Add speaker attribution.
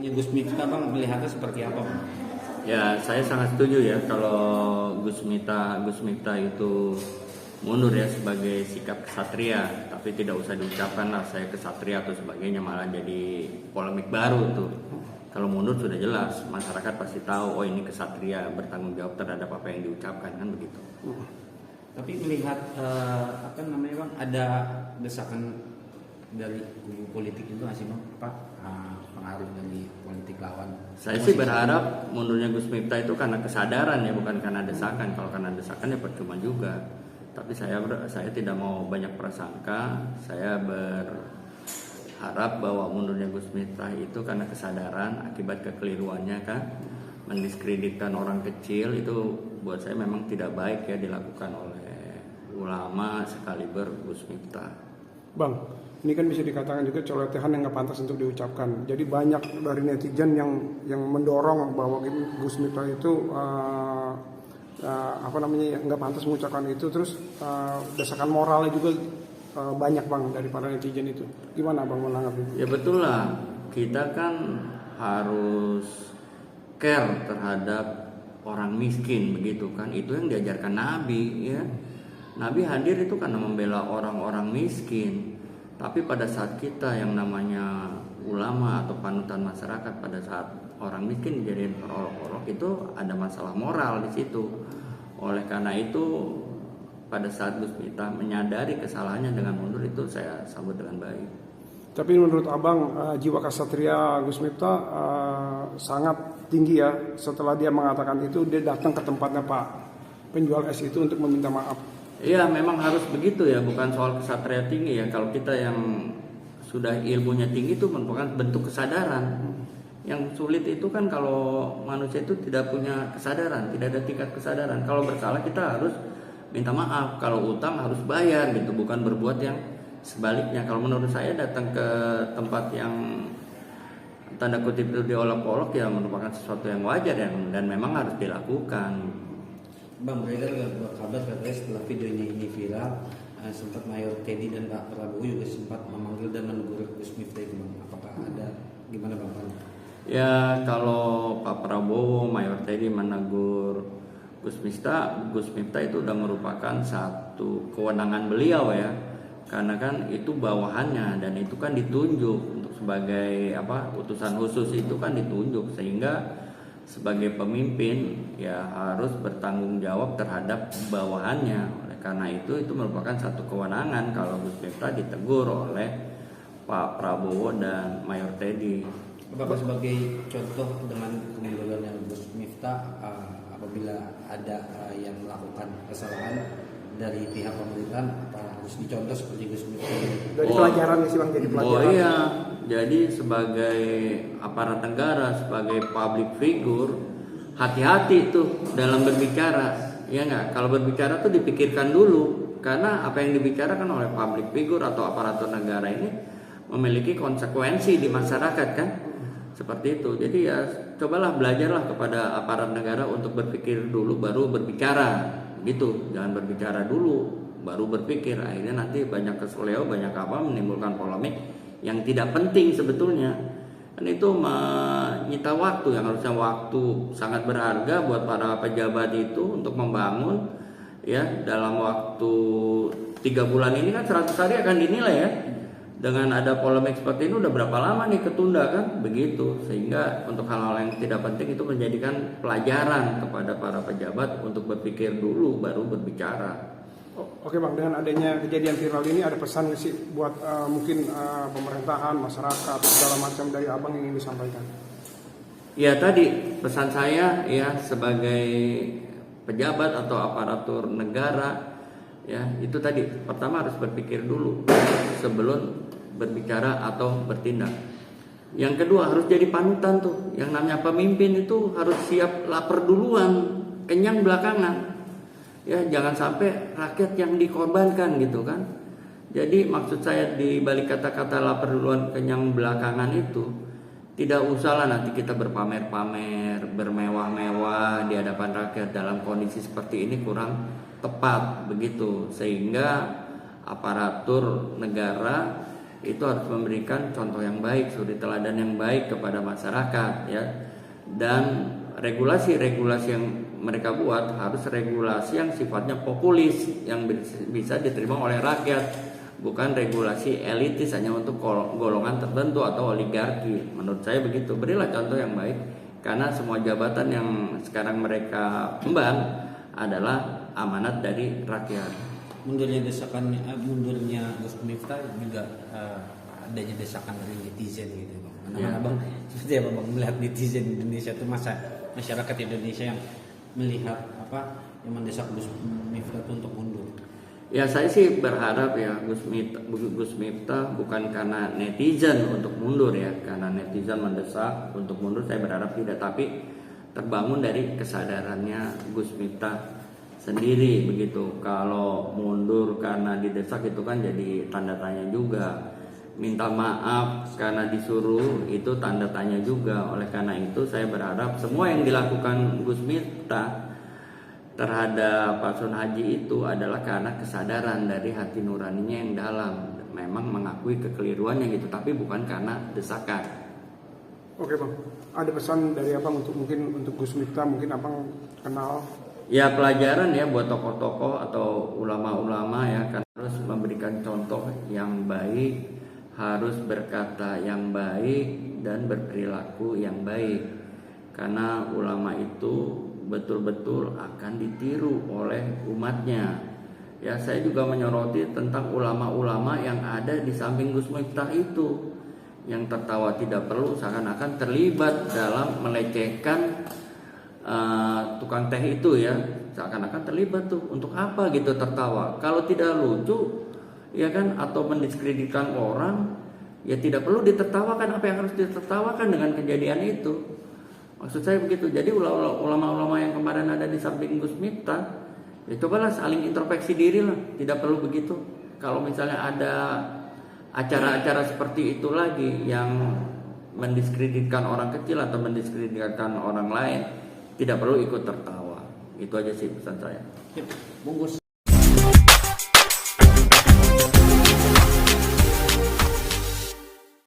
Speaker 1: ya Gus Miftah Bang melihatnya seperti apa Bang?
Speaker 2: Ya, saya sangat setuju ya kalau Gus Miftah itu mundur ya sebagai sikap kesatria, tapi tidak usah diucapkan lah saya kesatria atau sebagainya, malah jadi polemik baru tuh. Kalau mundur sudah jelas, masyarakat pasti tahu oh ini kesatria bertanggung jawab terhadap apa yang diucapkan, kan begitu.
Speaker 1: Tapi melihat apa namanya Bang, ada desakan dari kubu politik itu nggak sih Bang, Pak, pengaruh dari politik lawan?
Speaker 2: Saya sih berharap mundurnya Gus Miftah itu karena kesadaran ya, bukan karena desakan. Kalau karena desakan ya percuma juga. Tapi saya tidak mau banyak prasangka. Saya berharap bahwa mundurnya Gus Miftah itu karena kesadaran akibat kekeliruannya kan, mendiskreditkan orang kecil itu buat saya memang tidak baik ya dilakukan oleh ulama sekaliber Gus Miftah.
Speaker 3: Bang, ini kan bisa dikatakan juga celotehan yang nggak pantas untuk diucapkan. Jadi banyak dari netizen yang mendorong bahwa Gus Miftah itu nggak pantas mengucapkan itu. Terus desakan moralnya juga banyak Bang dari para netizen itu. Gimana Bang menanggapi?
Speaker 2: Ya betul lah, kita kan harus care terhadap orang miskin begitu kan. Itu yang diajarkan Nabi ya. Nabi hadir itu karena membela orang-orang miskin. Tapi pada saat kita yang namanya ulama atau panutan masyarakat, pada saat orang miskin dijadiin perolok-olok, itu ada masalah moral di situ. Oleh karena itu pada saat Gus Miftah menyadari kesalahannya dengan mundur, itu saya sambut dengan baik.
Speaker 3: Tapi menurut Abang jiwa kesatria Gus Miftah sangat tinggi ya. Setelah dia mengatakan itu, dia datang ke tempatnya Pak penjual es itu untuk meminta maaf.
Speaker 2: Iya, memang harus begitu ya, bukan soal kesatria tinggi ya. Kalau kita yang sudah ilmunya tinggi itu merupakan bentuk kesadaran. Yang sulit itu kan kalau manusia itu tidak punya kesadaran, tidak ada tingkat kesadaran. Kalau bersalah kita harus minta maaf, kalau utang harus bayar gitu, bukan berbuat yang sebaliknya. Kalau menurut saya datang ke tempat yang tanda kutip itu diolok-olok ya merupakan sesuatu yang wajar dan memang harus dilakukan.
Speaker 1: Bang, beredar kabar katanya setelah videonya ini viral, sempat Mayor Teddy dan Pak Prabowo juga sempat memanggil dan menegur Gus Miftah itu Bang. Apakah ada gimana Bang?
Speaker 2: Ya kalau Pak Prabowo, Mayor Teddy menegur Gus Miftah itu udah merupakan satu kewenangan beliau ya. Karena kan itu bawahannya dan itu kan ditunjuk untuk sebagai utusan khusus itu kan ditunjuk, sehingga sebagai pemimpin ya harus bertanggung jawab terhadap bawahannya. Oleh karena itu merupakan satu kewenangan kalau Gus Miftah ditegur oleh Pak Prabowo dan Mayor Teddy.
Speaker 1: Bapak sebagai contoh dengan kemundurannya Gus Miftah, apabila ada yang melakukan kesalahan dari pihak pemerintahan, apa harus dicontoh seperti Gus Miftah?
Speaker 3: Dari pelajaran sih Bang, jadi pelajaran.
Speaker 2: Oh iya, jadi sebagai aparat negara, sebagai public figure, hati-hati tuh dalam berbicara, ya nggak? Kalau berbicara tuh dipikirkan dulu, karena apa yang dibicarakan oleh public figure atau aparatur negara ini memiliki konsekuensi di masyarakat kan, seperti itu. Jadi ya cobalah belajarlah kepada aparat negara untuk berpikir dulu baru berbicara, gitu. Jangan berbicara dulu baru berpikir, akhirnya nanti banyak kesleo, banyak menimbulkan polemik yang tidak penting sebetulnya. Dan itu menyita waktu yang harusnya waktu sangat berharga buat para pejabat itu untuk membangun ya dalam waktu 3 bulan ini kan 100 hari akan dinilai ya. Dengan ada polemik seperti ini udah berapa lama nih ketunda kan begitu, sehingga untuk hal-hal yang tidak penting itu menjadikan pelajaran kepada para pejabat untuk berpikir dulu baru berbicara.
Speaker 3: Oke Bang, dengan adanya kejadian viral ini ada pesan sih buat mungkin pemerintahan, masyarakat, segala macam dari Abang yang ingin disampaikan?
Speaker 2: Ya tadi pesan saya ya sebagai pejabat atau aparatur negara ya itu tadi, pertama harus berpikir dulu sebelum berbicara atau bertindak. Yang kedua harus jadi panutan tuh. Yang namanya pemimpin itu harus siap lapar duluan, kenyang belakangan. Ya jangan sampai rakyat yang dikorbankan gitu kan. Jadi maksud saya di balik kata-kata lapar duluan kenyang belakangan itu, tidak usahlah nanti kita berpamer-pamer, bermewah-mewah di hadapan rakyat dalam kondisi seperti ini, kurang tepat begitu. Sehingga aparatur negara itu harus memberikan contoh yang baik, suri teladan yang baik kepada masyarakat ya. Dan regulasi-regulasi yang mereka buat harus regulasi yang sifatnya populis, yang bisa diterima oleh rakyat, bukan regulasi elitis hanya untuk golongan tertentu atau oligarki. Menurut saya begitu. Berilah contoh yang baik, karena semua jabatan yang sekarang mereka emban adalah amanat dari rakyat.
Speaker 1: Mundurnya Gus Miftah juga adanya desakan dari netizen gitu bang. Karena
Speaker 2: Ya.
Speaker 1: abang seperti apa bang melihat netizen Indonesia itu masyarakat Indonesia yang melihat yang mendesak Gus Miftah itu untuk mundur.
Speaker 2: Ya saya sih berharap ya Gus Miftah bukan karena netizen untuk mundur ya, karena netizen mendesak untuk mundur saya berharap tidak, tapi terbangun dari kesadarannya Gus Miftah sendiri begitu. Kalau mundur karena didesak itu kan jadi tanda tanya juga. Minta maaf karena disuruh itu tanda tanya juga. Oleh karena itu saya berharap semua yang dilakukan Gus Miftah terhadap Pak Sun Haji itu adalah karena kesadaran dari hati nuraninya yang dalam, memang mengakui kekeliruannya gitu, tapi bukan karena desakan.
Speaker 3: Oke bang, ada pesan dari abang untuk Gus Miftah, mungkin abang kenal?
Speaker 2: Ya pelajaran ya buat tokoh-tokoh atau ulama-ulama ya, kan harus memberikan contoh yang baik, harus berkata yang baik dan berperilaku yang baik, karena ulama itu betul-betul akan ditiru oleh umatnya. Ya saya juga menyoroti tentang ulama-ulama yang ada di samping Gus Miftah itu, yang tertawa tidak perlu seakan-akan terlibat dalam melecehkan tukang teh itu ya, seakan-akan terlibat tuh. Untuk apa gitu tertawa? Kalau tidak lucu ya kan, atau mendiskreditkan orang, ya tidak perlu ditertawakan. Apa yang harus ditertawakan dengan kejadian itu? Maksud saya begitu. Jadi ulama-ulama yang kemarin ada di samping Gus Miftah, ya cobalah saling introspeksi diri lah. Tidak perlu begitu. Kalau misalnya ada acara-acara seperti itu lagi yang mendiskreditkan orang kecil atau mendiskreditkan orang lain, tidak perlu ikut tertawa. Itu aja sih pesan saya.
Speaker 1: Bungkus.